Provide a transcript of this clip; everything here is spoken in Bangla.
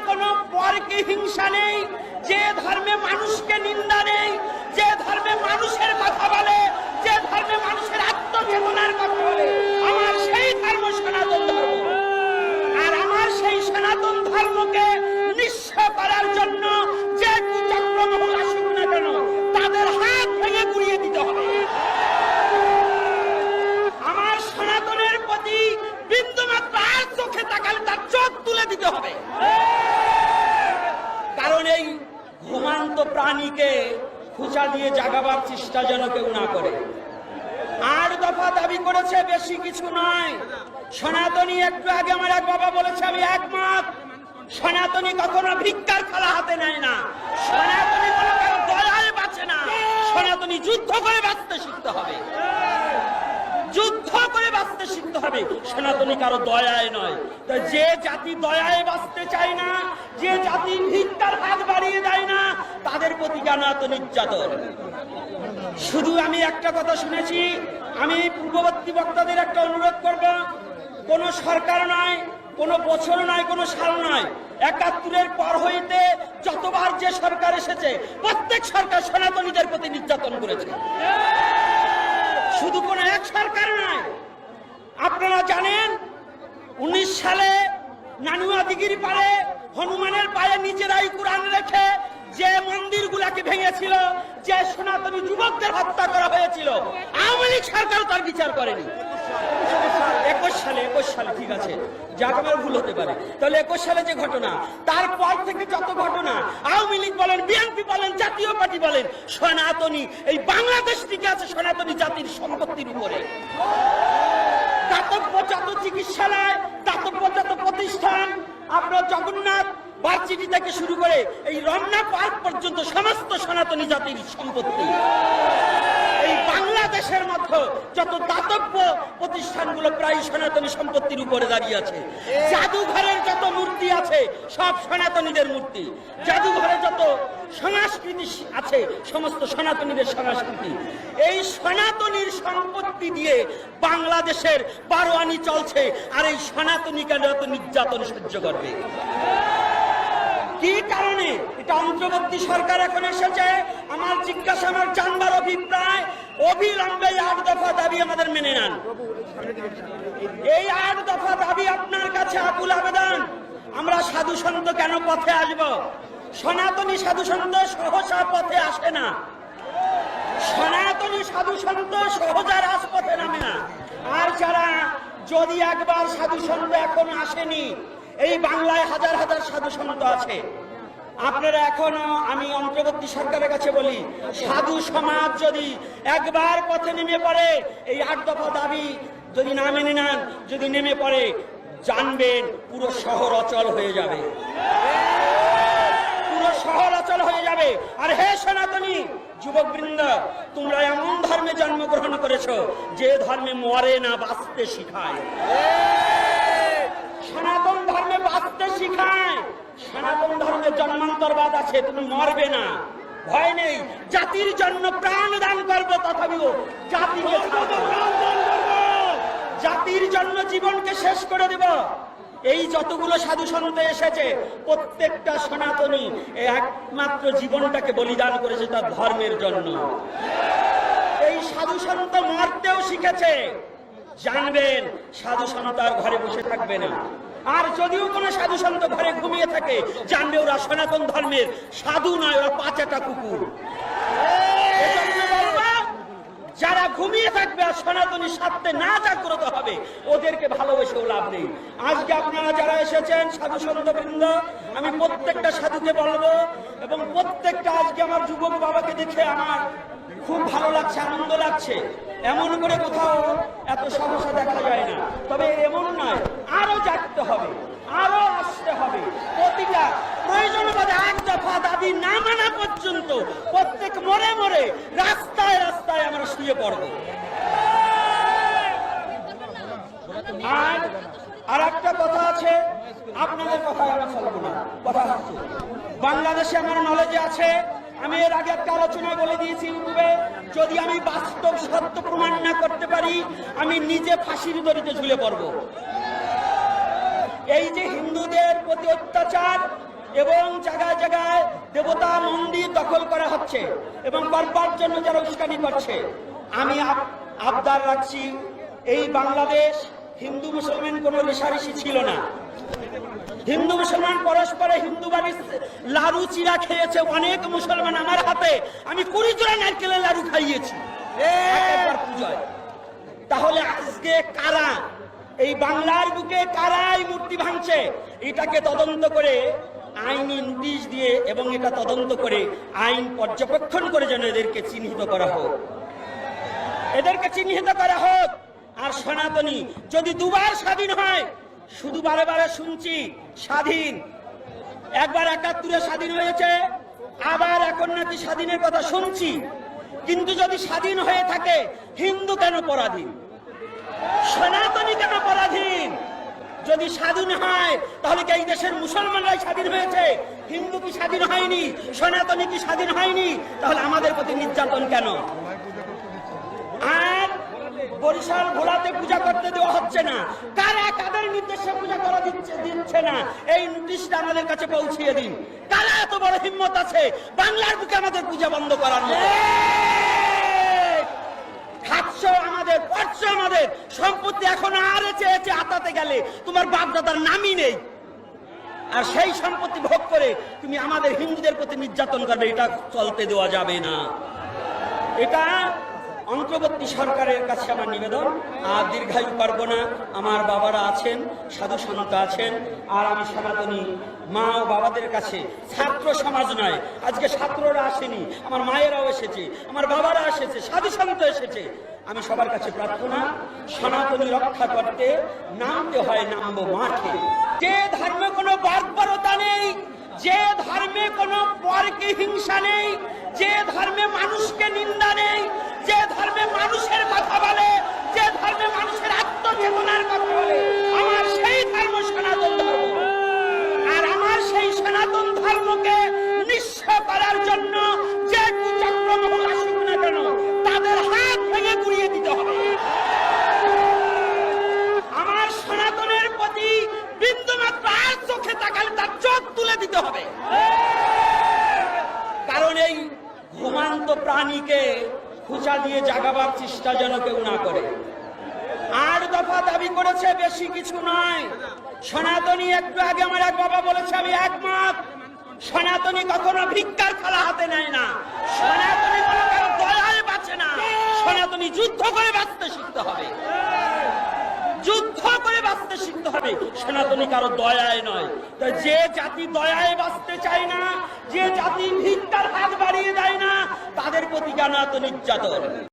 কোনো পরকে হিংসা নেই, যে ধর্মে মানুষকে নিন্দা নেই, যে ধর্মে মানুষের কথা বলে, যে ধর্মে মানুষের আত্মজীবনের কথা বলে, আমার সেই ধর্ম সনাতন ধর্ম। আর আমার সেই সনাতন ধর্মকে নিঃস্ব করার জন্য যে কুচক্রমহল আসুক না কেন, তাদের হাত ভেঙে গুড়িয়ে দিতে হবে। আমার সনাতনের প্রতি বিন্দুমাত্র আর চোখে তাকালে তার চোখ তুলে দিতে হবে। কারণ এই ঘুমান্ত প্রাণীকে খুঁচা দিয়ে জাগাবার চেষ্টা যেন কেউ না করে। 8 দফা দাবি করেছে, বেশি কিছু নয়। সনাতনী, একটু আগে আমার এক বাবা বলেছে, আমি একমত। সনাতনী কখনো ভিক্ষার থালা হাতে নেয় না, সনাতনী কোনো কারো দয়ায় বাঁচে না। সনাতনী যুদ্ধ করে বাঁচতে শিখতে হবে, যুদ্ধ করে বাঁচতে শিখতে হবে। সনাতনী কারো দয়ায় নয়। যে জাতি দয়ায় বাঁচতে চায় না, যে জাতি ভিক্ষার হাত বাড়িয়ে দেয় না, তাদের প্রতি কেন এত নির্যাতন? শুধু আমি একটা কথা শুনেছি, আমি পূর্ববর্তী বক্তাদের একটা অনুরোধ করব, কোন সরকার নয়, কোন বছর নয়, কোন সাল নয়, ৭১-এর পর হইতে যতবার যে সরকার এসেছে, প্রত্যেক সরকার সনাতনীদের প্রতি নির্যাতন করেছে। শুধু কোন এক সরকার নয়। আপনারা জানেন 19 সালে নানুয়া দিঘির পাড়ে হনুমানের পায়ে নিজেরাই কোরআন রেখে যে মন্দিরগুলাকে ভেঙেছিল, যে সনাতনী যুবকদের হত্যা করা হয়েছিল, আওয়ামী লীগ সরকার তার বিচার করেনি। 21 সালে ঠিক আছে, যাক আমার ভুল হতে পারে, তাহলে 21 সালে যে ঘটনা, তারপর থেকে যত ঘটনা, আওয়ামী লীগ বলেন, বিএনপি বলেন, জাতীয় পার্টি বলেন, সনাতনী এই বাংলাদেশ টিকে আছে সনাতনী জাতির সম্পত্তির উপরে। দাতব্য যত চিকিৎসালয়, দাতব্য যত প্রতিষ্ঠান, আপনার জগন্নাথ ভার্সিটি থেকে শুরু করে এই রমনা পার্ক পর্যন্ত সমস্ত সনাতনী জাতির সম্পত্তি। এই বাংলাদেশের মধ্যে যত দাতব্য প্রতিষ্ঠানগুলো প্রায় সনাতনী সম্পত্তির উপরে দাঁড়িয়ে আছে। জাদুঘরের যত মূর্তি আছে সব সনাতনীদের মূর্তি। জাদুঘরে যত সংস্কৃতি আছে সমস্ত সনাতনীদের সংস্কৃতি। এই সনাতনীর সম্পত্তি দিয়ে বাংলাদেশের বারোয়ানি চলছে, আর এই সনাতনী কেন এত নির্যাতন সহ্য করবে? কি কারণে? এটা অন্তর্বর্তী সরকার এখন এসেছে। আমার জিজ্ঞাসা, আমার জানবার অভিপ্রায়, অবিলম্বে 8 দফা দাবি আমাদের মেনে নেন। এই 8 দফা দাবি আপনার কাছে আকুল আবেদন। আমরা সাধু সন্ত কেন পথে আসব? সনাতনী সাধু সন্ত সহসা পথে আসে না, সনাতনী সাধু সন্ত সহজা রাজপথে নামে না। আর যারা যদি একবার সাধু সন্ত এখন আসেনি, এই বাংলায় হাজার হাজার সাধু সন্ত আছে। আপনারা এখনো, আমি অন্তর্বর্তী সরকারের কাছে বলি, সাধু সমাজ যদি একবার পথে নেমে পড়ে, এই 8 দফা দাবি যদি না মেনে নেন, যদি নেমে পড়ে, জানবেন পুরো শহর অচল হয়ে যাবে, পুরো শহর অচল হয়ে যাবে। আর হে সনাতনী যুবকবৃন্দ, তোমরা এমন ধর্মে জন্মগ্রহণ করেছো যে ধর্মে মরে না, বাঁচতে শিখায়। সনাতন ধর্মে বাঁচতে শিখায়। সনাতন ধর্মে জন্মান্তরবাদ আছে, তুমি মরবে না, ভয় নেই। জাতির জন্য প্রাণ দান করবো, তথাপিও জাতিকে জাতির জন্য জীবনকে শেষ করে দেব। এই যতগুলো সাধু সন্ত এসেছে, প্রত্যেকটা সনাতনী একমাত্র জীবনটাকে বলিদান করেছে তার ধর্মের জন্য। এই সাধু সন্ত মরতেও শিখেছে। জানবেন সাধু সন্ত আর ঘরে বসে থাকবে না। আর যদিও কোনো সাধু সন্ত ঘরে ঘুমিয়ে থাকে, জানবে ওরা সনাতন ধর্মের সাধু নয়, ওরা পাঁচাটা কুকুর। যারা ঘুমিয়ে থাকবে আর সনাতনী স্বার্থে না জাগ্রত হবে, ওদেরকে ভালোবেসেও লাভ নেই। আজকে আপনারা যারা এসেছেন সাধু সন্ত বৃন্দ, আমি প্রত্যেকটা সাধুকে বলবো, এবং প্রত্যেকটা আজকে আমার যুবক বাবাকে দেখে আমার খুব ভালো লাগছে, আনন্দ লাগছে। এমন করে কোথাও এত সহসা দেখা যায় না। তবে এমন নয়, আরো জাগতে হবে, আরো আসতে হবে। প্রতিটা প্রয়োজন বোধে 8 দফা দাবি না মানা পর্যন্ত প্রত্যেক মরে মরে রাস্তায় রাস্তায় আমরা শুয়ে পড়ব। আর একটা কথা আছে, আপনাদের কথায় আমরা চলবো না। কথা হচ্ছে বাংলাদেশে আমার নলেজে আছে, আমি এর আগে একটা আলোচনায় বলে দিয়েছি ইউটিউবে, যদি আমি বাস্তব সত্য প্রমাণ না করতে পারি, আমি নিজে ফাঁসির দড়িতে ঝুলে পড়ব। এই যে হিন্দুদের প্রতি অত্যাচার, এবং জায়গায় জায়গায় দেবতা মন্দির দখল করা হচ্ছে এবং করবার জন্য যারা উস্কানি করছে। আমি আবদার রাখছি, এই বাংলাদেশ হিন্দু মুসলমান কোনো রেশারেশি ছিল না। হিন্দু মুসলমান পরস্পরে হিন্দু বাড়ির লাড়ু চিরা খেয়েছে অনেক মুসলমান। আমার হাতে আমি 20 জোড়া নারকেলের লাড়ু খাইয়েছি পূজায়। তাহলে আজকে কারা এই বাংলার বুকে কারা এই মূর্তি ভাঙছে, এটাকে তদন্ত করে আইনি নোটিশ দিয়ে এবং এটা তদন্ত করে আইন পর্যবেক্ষণ করে যেন এদেরকে চিহ্নিত করা হোক, এদেরকে চিহ্নিত করা হোক। আর সনাতনী যদি দুবার স্বাধীন হয়, শুধু বারে বারে শুনছি স্বাধীন, একবার 71-এ স্বাধীন হয়েছে, আবার এখন নাকি স্বাধীনের কথা শুনছি। কিন্তু যদি স্বাধীন হয়ে থাকে, হিন্দু কেন পরাধীন, সনাতনী কেন পরাধীন? যদি স্বাধীন হয় তাহলে কি এই দেশের মুসলমানরাই স্বাধীন হয়েছে? হিন্দু কি স্বাধীন হয়নি? সনাতনী কি স্বাধীন হয়নি? তাহলে আমাদের প্রতি নির্যাতন কেন? আর বরিশাল ভোলাতে পূজা করতে দেওয়া হচ্ছে না, কারা কাদের নির্দেশে পূজা করা দিচ্ছে না, এই নোটিশটা আমাদের কাছে পৌঁছিয়ে দিন। কারা এত বড় হিম্মত আছে বাংলার বুকে আমাদের পূজা বন্ধ করার মতো? খাচ্ছ আমাদের, পড়ছ আমাদের সম্পত্তি, এখন আর চেয়েছে আতাতে গেলে তোমার বাপ দাদার নামই নেই। আর সেই সম্পত্তি ভোগ করে তুমি আমাদের হিন্দুদের প্রতি নির্যাতন করবে, এটা চলতে দেওয়া যাবে না। এটা অন্তর্বর্তী সরকারের কাছে আমার নিবেদন। আর দীর্ঘায়ু পারব না, আমার বাবারা আছেন, সাধু সন্ত আছেন, আর আমি সনাতনী মা ও বাবাদের কাছে, ছাত্র সমাজ নয়, আজকে ছাত্ররা আসেনি, আমার মায়েরাও এসেছে, আমার বাবারা এসেছে, সাধু সন্ত এসেছে, আমি সবার কাছে প্রার্থনা, সনাতনী রক্ষা করতে নামতে হয়, নামবো মাঠে। যে ধর্মে কোনো বর্বরতা নেই, যে ধর্মে কোনো পরকে হিংসা নেই, যে ধর্মে মানুষকে নিন্দা নেই, যে ধর্মে মানুষের কথা বলে, যে ধর্মে মানুষের আত্মজীবনের কথা বলে, আমার সেই ধর্ম সনাতন ধর্ম। আর আমার সেই সনাতন ধর্মকে নিঃস্ব করার জন্য যে কুচক্রমহল আসুক না কেন, তাদের হাত ভেঙে গুড়িয়ে দিতে হবে। আমার সনাতনের প্রতি বিন্দুমাত্র আর চোখে তাকালে তার চোখ তুলে দিতে হবে। কারণ এই ঘুমান্ত প্রাণীকে খুঁচা দিয়ে জাগাবার চেষ্টা যেন কেউ না করে। 8 দফা দাবি করেছে, বেশি কিছু নয়। সনাতনী, একটু আগে আমার এক বাবা বলেছে, আমি একমত, সনাতনী কখনো ভিক্ষার থালা হাতে নেয় না, সনাতনী কোনো কারো দয়ায় বাঁচে না, সনাতনী যুদ্ধ করে বাঁচতে শিখতে হবে, যুদ্ধ করে বাঁচতে শিখতে হবে, সনাতনী কারো দয়ায় নয়। তো যে জাতি দয়ায় বাঁচতে চায় না, যে জাতি ভিক্ষার হাত বাড়িয়ে দেয় না, তাদের প্রতি কেন এত নির্যাতন?